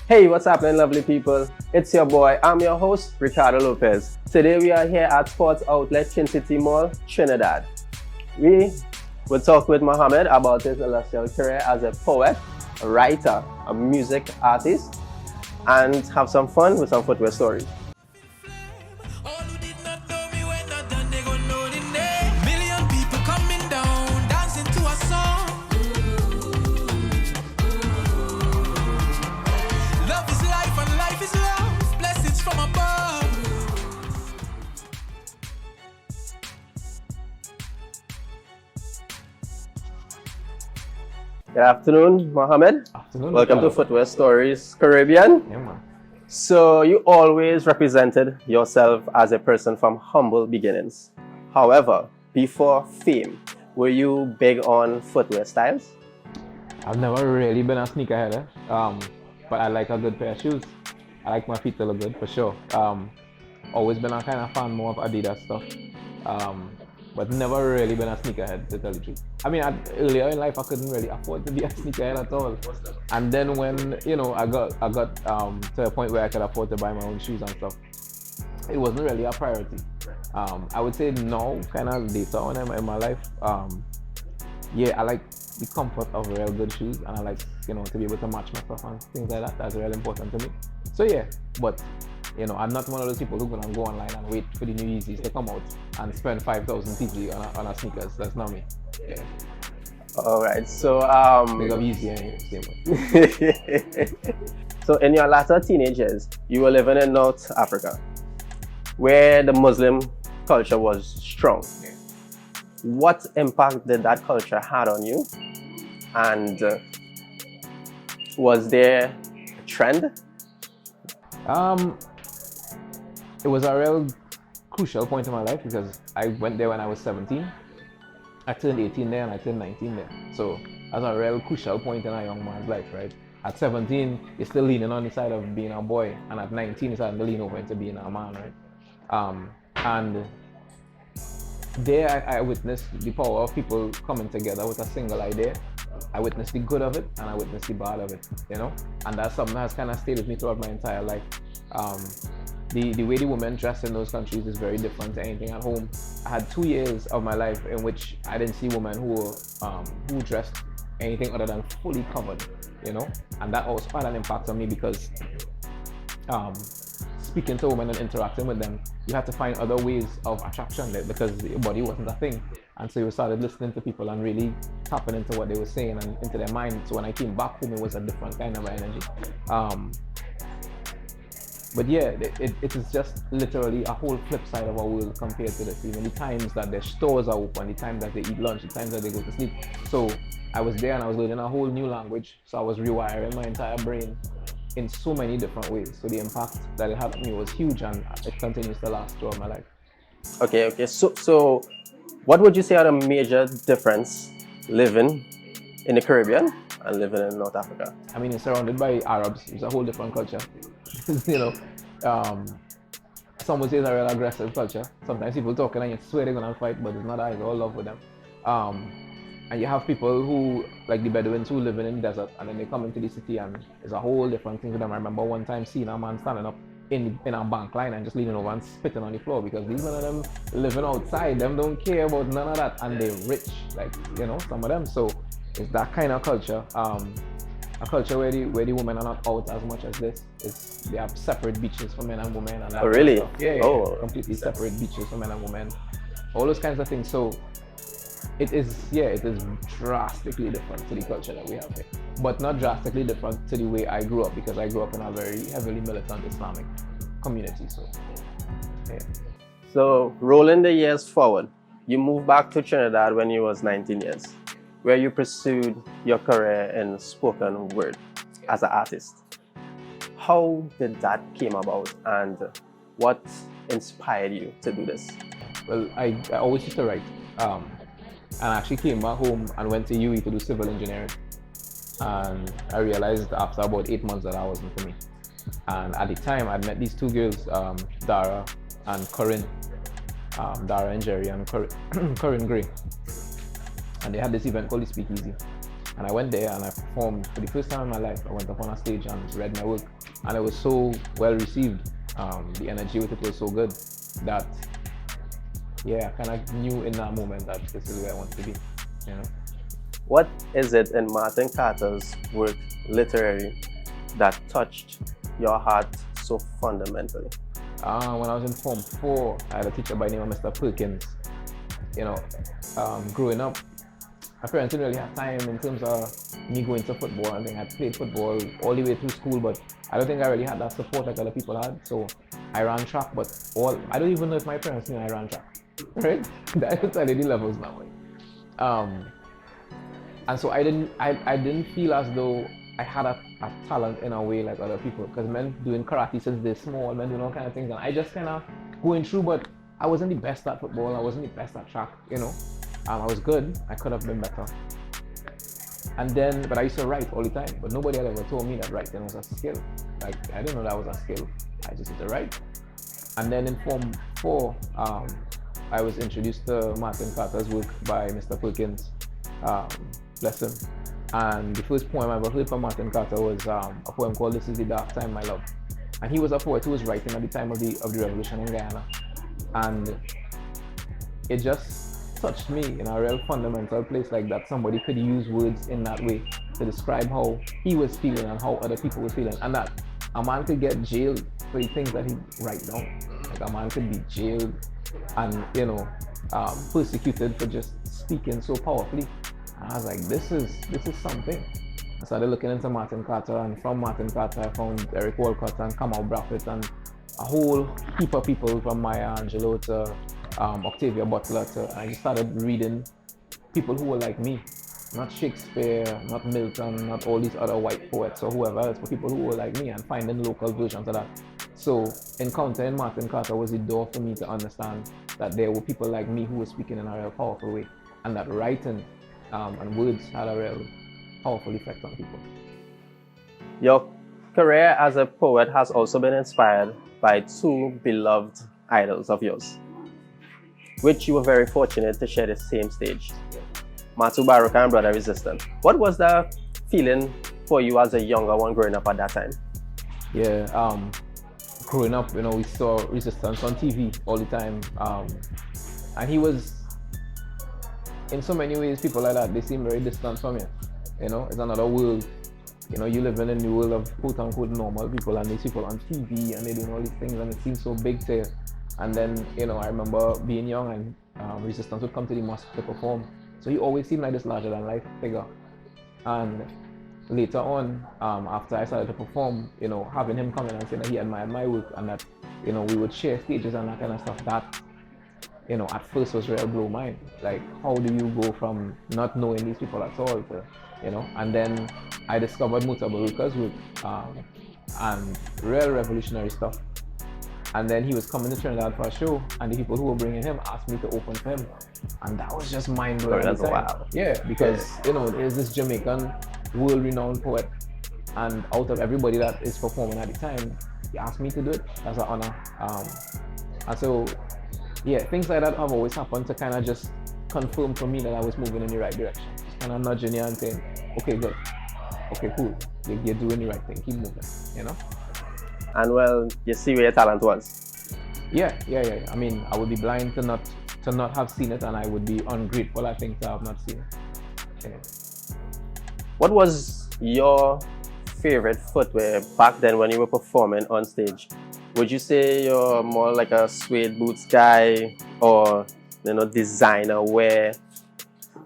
Hey, what's happening, lovely people? It's your boy, I'm your host, Ricardo Lopez. Today we are here at Sports Outlet Chin City Mall, Trinidad. We will talk with Muhammad about his illustrious career as a poet, a writer, a music artist, and have some fun with some footwear stories. Good afternoon, Muhammad. Afternoon. Welcome to Footwear Stories Caribbean. Yeah, man. So you always represented yourself as a person from humble beginnings. However, before fame, were you big on footwear styles? I've never really been a sneakerhead, but I like a good pair of shoes. I like my feet to look good for sure. Always been a kind of fan more of Adidas stuff, but never really been a sneakerhead, to tell the truth. I mean, earlier in life I couldn't really afford to be a sneakerhead at all. And then when I got to a point where I could afford to buy my own shoes and stuff, it wasn't really a priority. I would say now, kind of later on in my life, I like the comfort of real good shoes, and I like to be able to match my stuff and things like that. That's really important to me. So yeah, but I'm not one of those people who's gonna go online and wait for the new Yeezys to come out and spend 5,000 PG on a sneakers. That's not me. Yeah. All right. So Big up Yeezy anyway, same way. So in your latter teenage years, you were living in North Africa, where the Muslim culture was strong. Yeah. What impact did that culture had on you? And was there a trend? It was a real crucial point in my life because I went there when I was 17. I turned 18 there and I turned 19 there. So that's a real crucial point in a young man's life, right? At 17, you're still leaning on the side of being a boy, and at 19, you're starting to lean over into being a man, right? And there I witnessed the power of people coming together with a single idea. I witnessed the good of it and I witnessed the bad of it, and that's something that has kind of stayed with me throughout my entire life. The way the women dress in those countries is very different to anything at home. I had 2 years of my life in which I didn't see women who dressed anything other than fully covered, and that also had an impact on me because speaking to women and interacting with them, you had to find other ways of attraction there because your body wasn't a thing. And so you started listening to people and really tapping into what they were saying and into their mind. So when I came back home, it was a different kind of energy. But yeah, it is just literally a whole flip side of our world compared to this. Even the times that their stores are open, the times that they eat lunch, the times that they go to sleep. So I was there and I was learning a whole new language. So I was rewiring my entire brain in so many different ways. So the impact that it had on me was huge, and it continues to last throughout my life. Okay. So what would you say are the major difference living in the Caribbean and living in North Africa? I mean, it's surrounded by Arabs. It's a whole different culture. Some would say it's a real aggressive culture. Sometimes people talking and you swear they're gonna fight, but it's not that. It's all love with them. And you have people who, like the Bedouins, who live in the desert, and then they come into the city, and it's a whole different thing for them. I remember one time seeing a man standing up in a bank line and just leaning over and spitting on the floor because these none of them living outside, them don't care about none of that, and they're rich, like some of them. So it's that kind of culture. A culture where the women are not out as much as this. They have separate beaches for men and women. And that Oh, really? Kind of stuff. Yeah. Oh. Completely separate beaches for men and women. All those kinds of things. So it is drastically different to the culture that we have here. But not drastically different to the way I grew up, because I grew up in a very heavily militant Islamic community. So, yeah. So rolling the years forward, you moved back to Trinidad when you was 19 years, where you pursued your career in spoken word as an artist. How did that came about, and what inspired you to do this? Well, I always used to write. And I actually came back home and went to UE to do civil engineering. And I realized after about 8 months that that wasn't for me. And at the time, I'd met these two girls, Dara and Corinne. Dara and Jerry and Corinne Gray. And they had this event called the Speakeasy. And I went there and I performed for the first time in my life. I went up on a stage and read my work. And it was so well received. The energy with it was so good that, yeah, I kind of knew in that moment that this is where I want to be, you know. What is it in Martin Carter's work, literary, that touched your heart so fundamentally? When I was in Form 4, I had a teacher by the name of Mr. Perkins. You know, growing up, my parents didn't really have time in terms of me going to football. I think I played football all the way through school, but I don't think I really had that support like other people had. So I ran track, but I don't even know if my parents knew I ran track, right? I could tell you the levels now. And so I didn't feel as though I had a talent in a way like other people, because men doing karate since they're small, men doing all kind of things, and I just kind of going through, but I wasn't the best at football, I wasn't the best at track, you know. I was good, I could have been better. And then, but I used to write all the time, but nobody had ever told me that writing was a skill. Like, I didn't know that was a skill, I just used to write. And then in Form 4, I was introduced to Martin Carter's work by Mr. Perkins, bless him. And the first poem I ever heard from Martin Carter was a poem called "This Is the Dark Time, My Love." And he was a poet who was writing at the time of the revolution in Guyana. And it just touched me in a real fundamental place, like that somebody could use words in that way to describe how he was feeling and how other people were feeling. And that a man could get jailed for the things that he write down. Like a man could be jailed and, you know, persecuted for just speaking so powerfully. And I was like, this is something. I started looking into Martin Carter, and from Martin Carter I found Eric Walcott and Kamau Braffett and a whole heap of people, from Maya Angelou to Octavia Butler and I just started reading people who were like me. Not Shakespeare, not Milton, not all these other white poets or whoever else, but people who were like me, and finding local versions of that. So encountering Martin Carter was the door for me to understand that there were people like me who were speaking in a real powerful way, and that writing and words had a real powerful effect on people. Your career as a poet has also been inspired by two beloved idols of yours, which you were very fortunate to share the same stage. Matu Baraka and Brother Resistance. What was the feeling for you as a younger one growing up at that time? Yeah, growing up, you know, we saw Resistance on TV all the time, and he was, in so many ways, people like that, they seem very distant from you. You know, it's another world. You know, you live in the world of quote-unquote normal people, and these people on TV, and they're doing all these things, and it seems so big to you. And then, you know, I remember being young, and Resistance would come to the mosque to perform. So he always seemed like this larger-than-life figure. And later on, after I started to perform, you know, having him come in and say that he admired my work, and that, you know, we would share stages and that kind of stuff, that, you know, at first was real blow mind. Like, how do you go from not knowing these people at all to, you know? And then I discovered Mutabaruka's work, and real revolutionary stuff. And then he was coming to Trinidad for a show, and the people who were bringing him asked me to open for him. And that was just mind-blowing. That's wild. Yeah, because, you know, there's this Jamaican world-renowned poet, and out of everybody that is performing at the time, he asked me to do it as an honor. And so, yeah, things like that have always happened to kind of just confirm for me that I was moving in the right direction. Just kind of nudging you and saying, okay, good, okay, cool, you're doing the right thing, keep moving, you know? And well, you see where your talent was. Yeah. I mean, I would be blind to not have seen it, and I would be ungrateful, I think, to have not seen it. Yeah. What was your favorite footwear back then when you were performing on stage? Would you say you're more like a suede boots guy, or, you know, designer wear?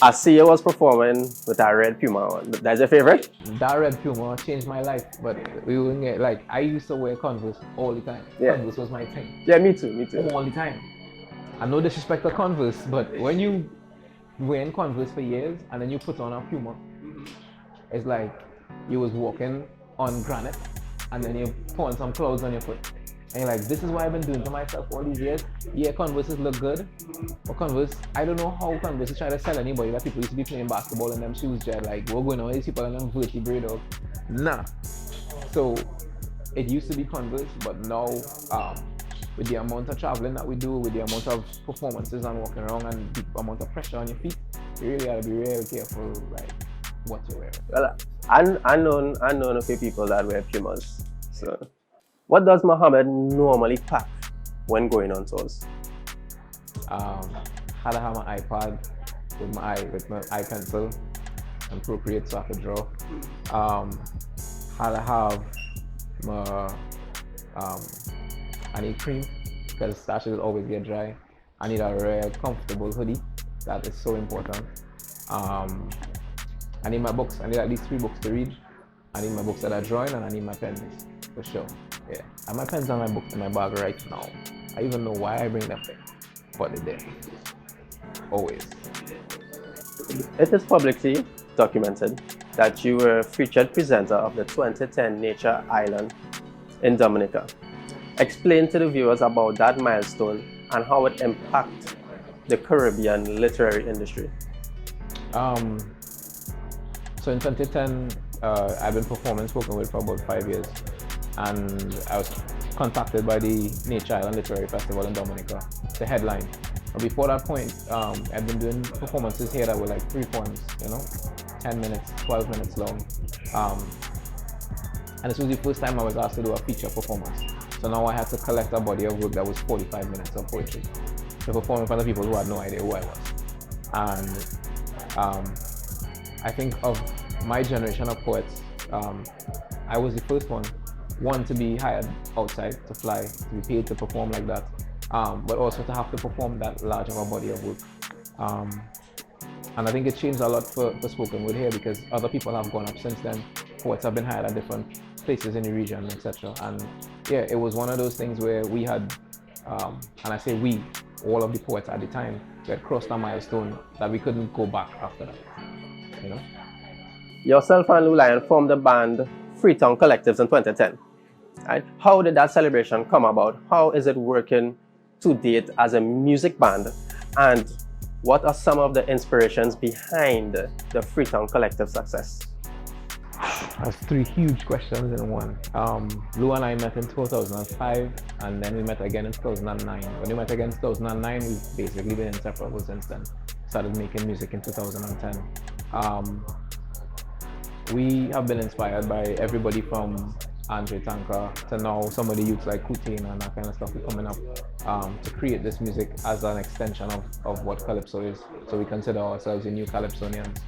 I see you was performing with a red Puma on. That's your favorite? That red Puma changed my life, but we wouldn't get, like, I used to wear Converse all the time. Yeah. Converse was my thing. Yeah, me too. All the time. And no disrespect to Converse, but when you wearing Converse for years and then you put on a Puma, it's like you was walking on granite and then you put on some clouds on your foot. And you're like, this is what I've been doing to myself all these years. Yeah, Converses look good, but Converse, I don't know how Converse is trying to sell anybody that people used to be playing basketball in them shoes, Jed. Like, we're going on these people in them vertebrae, dog. Nah. So it used to be Converse, but now with the amount of traveling that we do, with the amount of performances and walking around and the amount of pressure on your feet, you really gotta be real careful, like what you wear. Well, I known a few people that wear Pumas. So, what does Muhammad normally pack when going on tours? Had to have my iPad with my eye pencil and Procreate so I could draw. Had to have my I need cream because sashes always get dry. I need a real comfortable hoodie. That is so important. I need my books. I need at least 3 books to read. I need my books that are drawing, and I need my pens for sure. Yeah, and my pens and my books in my bag right now. I even know why I bring them there, but they're there. Always. It is publicly documented that you were featured presenter of the 2010 Nature Island in Dominica. Explain to the viewers about that milestone and how it impacts the Caribbean literary industry. So in 2010, I've been performing spoken word for about 5 years, and I was contacted by the Nature Island Literary Festival in Dominica to headline. But before that point, I've been doing performances here that were like 3 poems, 10 minutes, 12 minutes long. And this was the first time I was asked to do a feature performance. So now I had to collect a body of work that was 45 minutes of poetry to perform in front of people who had no idea who I was. And I think of my generation of poets, I was the first one to be hired outside, to fly, to be paid to perform like that, but also to have to perform that large of a body of work. And I think it changed a lot for spoken word here because other people have gone up since then. Poets have been hired at different places in the region, etc. And yeah, it was one of those things where we had, and I say we, all of the poets at the time, we had crossed a milestone that we couldn't go back after that. Yourself and Lou Lion formed the band Freetown Collective in 2010. Right? How did that celebration come about? How is it working to date as a music band? And what are some of the inspirations behind the Freetown Collective success? That's 3 huge questions in one. Lou and I met in 2005, and then we met again in 2009. When we met again in 2009, we've basically been inseparable since then. Started making music in 2010. We have been inspired by everybody from Andre Tanka to now some of the youths like Kutain and that kind of stuff coming up to create this music as an extension of what Calypso is. So we consider ourselves the new Calypsonians.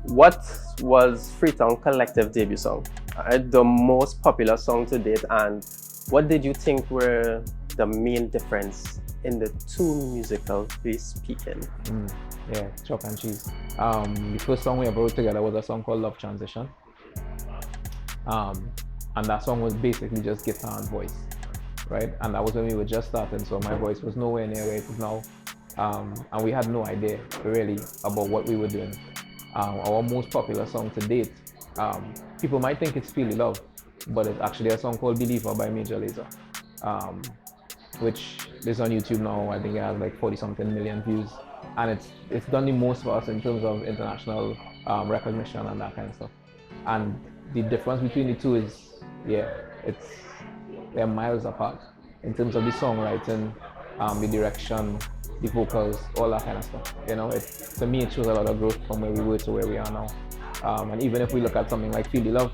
What was Freetown Collective debut song? The most popular song to date, and what did you think were the main difference in the two musically speaking? Yeah, chalk and cheese. The first song we ever wrote together was a song called Love Transition. And that song was basically just guitar and voice, right? And that was when we were just starting, so my voice was nowhere near where it is now. And we had no idea really about what we were doing. Our most popular song to date, people might think it's Feely Love, but it's actually a song called Believer by Major Lazer, which is on YouTube now. I think it has like 40-something million views. And it's done the most for us in terms of international recognition and that kind of stuff. And the difference between the two is, they're miles apart in terms of the songwriting, the direction, the vocals, all that kind of stuff. To me, it shows a lot of growth from where we were to where we are now. And even if we look at something like Feely Love,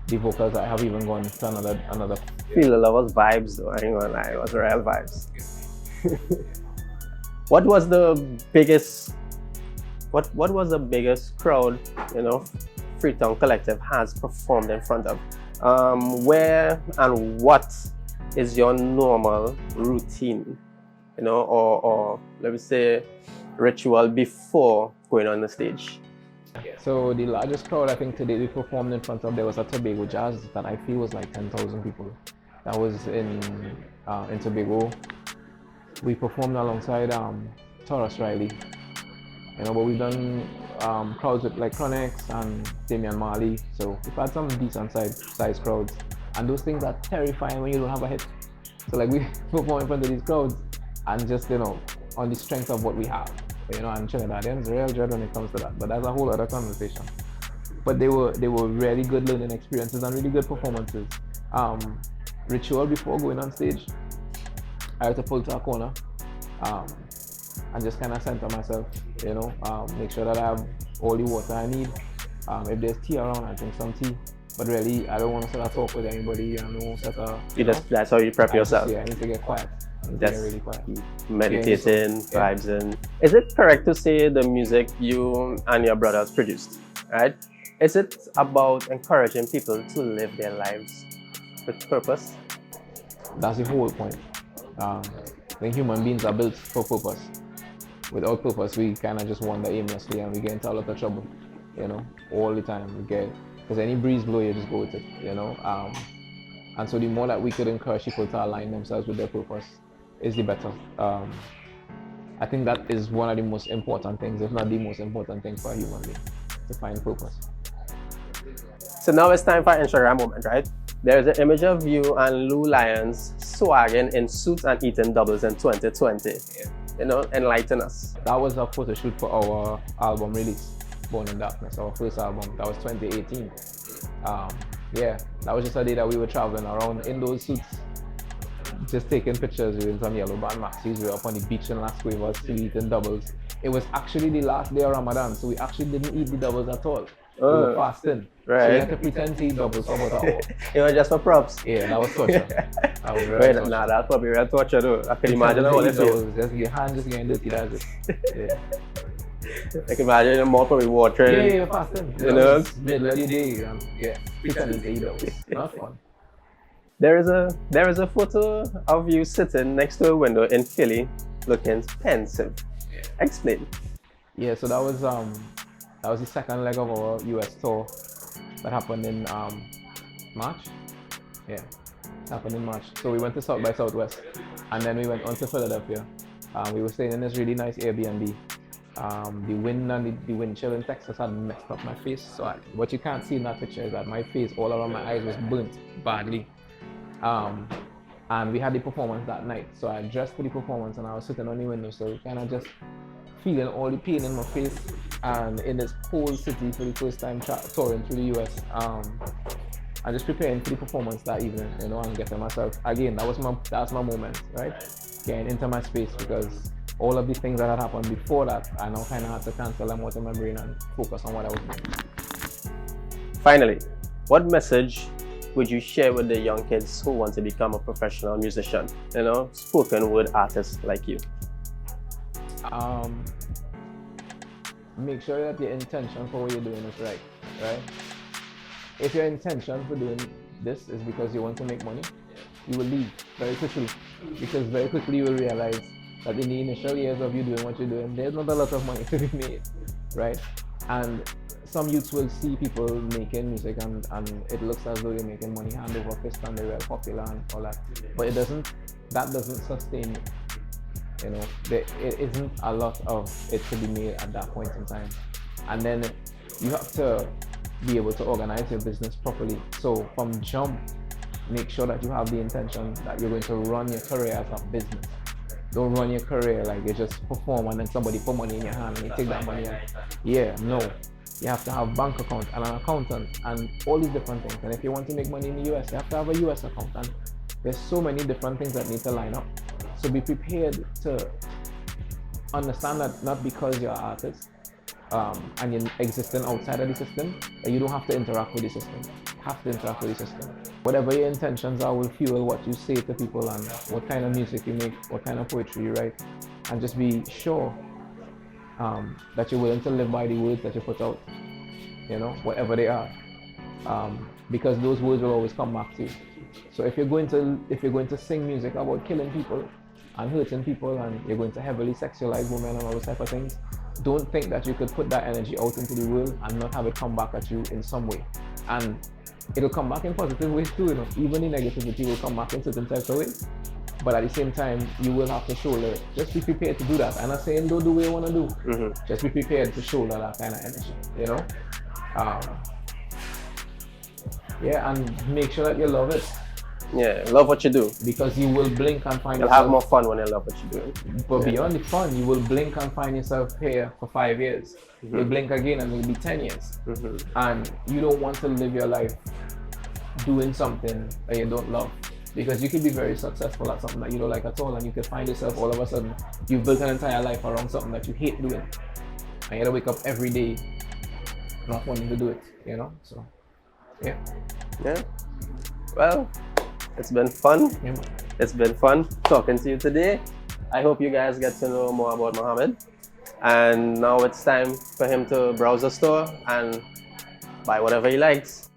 the vocals have even gone to another. Feely Love was vibes though, I ain't gonna lie, it was real vibes. What was the biggest crowd, Freetown Collective has performed in front of? Where and what is your normal routine, or let me say ritual before going on the stage? So the largest crowd I think today we performed in front of, there was a Tobago Jazz that I feel was like 10,000 people. That was in Tobago. We performed alongside Taurus Riley, but we've done crowds with like Chronix and Damian Marley, so we've had some decent size crowds, and those things are terrifying when you don't have a hit. So like we perform in front of these crowds and just on the strength of what we have, and Trinidadians real dread when it comes to that, but that's a whole other conversation. But they were really good learning experiences and really good performances. Ritual before going on stage, I had to pull to a corner and just kind of center myself, you know, make sure that I have all the water I need. If there's tea around, I drink some tea. But really, I don't want to start talk with anybody. I don't start That's how you prep yourself. I need to get quiet. That's really quiet. Meditating, vibes in. Is it correct to say the music you and your brothers produced, right? Is it about encouraging people to live their lives with purpose? That's the whole point. When human beings are built for purpose. Without purpose, we kind of just wander aimlessly and we get into a lot of trouble, you know, all the time. Because any breeze blow, you just go with it, you know. And so the more that we could encourage people to align themselves with their purpose is the better. I think that is one of the most important things, if not the most important thing for a human being, to find purpose. So now it's time for Instagram moment, right? There is an image of you and Lou Lyons swagging in suits and eating doubles in 2020. You know, enlighten us. That was a photo shoot for our album release, Born in Darkness, our first album. That was 2018. Yeah, that was just a day that we were traveling around in those suits, just taking pictures with some yellow band maxis. We were up on the beach in Las Cuevas, eating doubles. It was actually the last day of Ramadan, so we actually didn't eat the doubles at all. We were fasting. Right. So we had to pretend to eat doubles for about an hour. It was just for props. Yeah, that was torture. That was real Wait, torture. nah, that's probably real torture though. I can imagine how it feels. Just your hand just getting dirty, that's it. Yeah. I can imagine your mouth probably watering. Yeah, fasting. You know? Middle of the day, yeah, pretending to eat doubles. Not fun. There is a photo of you sitting next to a window in Philly, looking pensive. Explain. Yeah, so that was the second leg of our US tour that happened in March. Yeah, it happened in March. So we went to South by Southwest, and then we went on to Philadelphia. We were staying in this really nice Airbnb. The wind and the wind chill in Texas had messed up my face. So what you can't see in that picture is that my face, all around my eyes, was burnt badly. And we had the performance that night. So I dressed for the performance and I was sitting on the windowsill, kind of just feeling all the pain in my face and in this cold city for the first time touring through the US. And just preparing for the performance that evening, you know, and getting myself, again, that's my moment, right? Getting into my space, because all of these things that had happened before that, I now kind of had to cancel them out of my brain and focus on what I was doing. Finally, what message would you share with the young kids who want to become a professional musician, you know, spoken word artists like you? Make sure that your intention for what you're doing is right? If your intention for doing this is because you want to make money, you will leave very quickly, because very quickly you will realize that in the initial years of you doing what you're doing, there's not a lot of money to be made, right? And some youths will see people making music and it looks as though they're making money hand over fist and they're real popular and all that, but that doesn't sustain you. You know, there isn't a lot of it to be made at that point in time. And then you have to be able to organize your business properly. So from jump, make sure that you have the intention that you're going to run your career as a business. Don't run your career like you just perform and then somebody put money in your hand and you take that money and no. You have to have bank account and an accountant and all these different things. And if you want to make money in the US, you have to have a US account. And there's so many different things that need to line up. So be prepared to understand that not because you're an artist and you're existing outside of the system, that you don't have to interact with the system. You have to interact with the system. Whatever your intentions are will fuel what you say to people and what kind of music you make, what kind of poetry you write. And just be sure that you're willing to live by the words that you put out, you know, whatever they are. Because those words will always come back to you. So if you're going to sing music about killing people and hurting people, and you're going to heavily sexualize women and all those type of things, don't think that you could put that energy out into the world and not have it come back at you in some way. And it'll come back in positive ways too, you know. Even the negativity will come back in certain types of ways. But at the same time, you will have to shoulder it. Just be prepared to do that. I'm not saying don't do what you want to do. Mm-hmm. Just be prepared to shoulder that kind of energy, you know. And make sure that you love it. Yeah, love what you do. Because you will blink and find You'll yourself... have more fun when you love what you do. But beyond the fun, you will blink and find yourself here for 5 years. Mm-hmm. You'll blink again and it'll be 10 years. Mm-hmm. And you don't want to live your life doing something that you don't love. Because you can be very successful at something that you don't like at all, and you can find yourself all of a sudden you've built an entire life around something that you hate doing, and you gotta wake up every day not wanting to do it, you know. So yeah. Well, it's been fun. Yeah. It's been fun talking to you today. I hope you guys get to know more about Muhammad. And now it's time for him to browse the store and buy whatever he likes.